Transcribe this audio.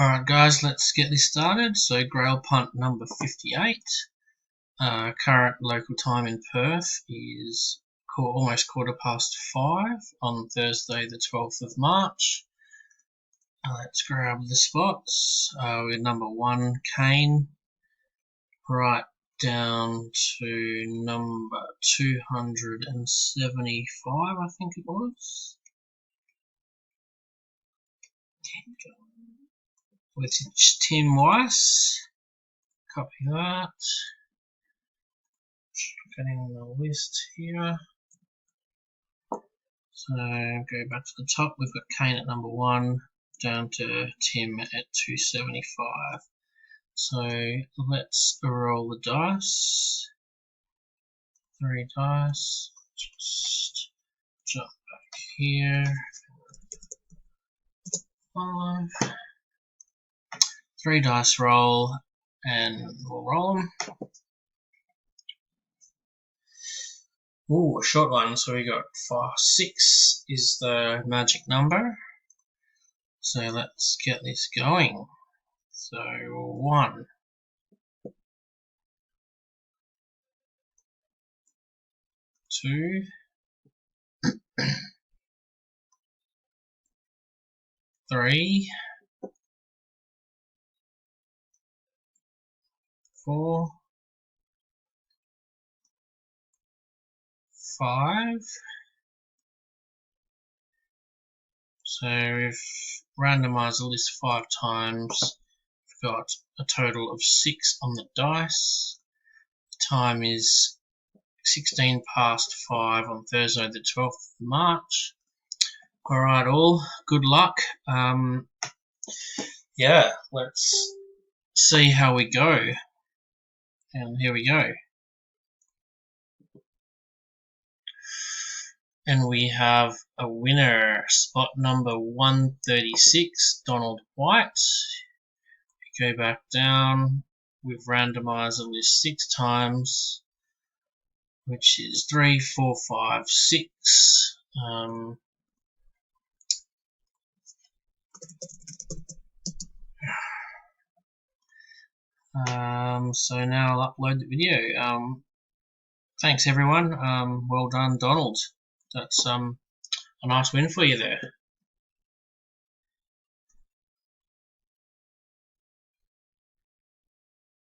Alright guys, let's get this started. So Grail Punt number 58. Current local time in Perth is almost 5:15 on Thursday the 12th of March. Let's grab the spots. We're number 1, Kane, right down to number 275, I think it was. With Tim Weiss. Copy that. Getting the list here. So go back to the top. We've got Kane at number 1, down to Tim at 275. So let's roll the dice. 3 dice. Just jump back here. 5. 3 dice roll, and we'll roll them. Ooh, a short one. So we got 6 is the magic number. So let's get this going. So 1, 2, 3, 4, 5. So we've randomized the list 5 times. We've got a total of 6 on the dice. The time is 5:16 on Thursday the 12th of March. Alright all, good luck. Yeah, let's see how we go. And here we go. And we have a winner, spot number 136, Donald White. Go back down, we've randomized the list 6 times, which is 3, 4, 5, 6. So now I'll upload the video. Thanks everyone. Well done, Donald. That's a nice win for you there.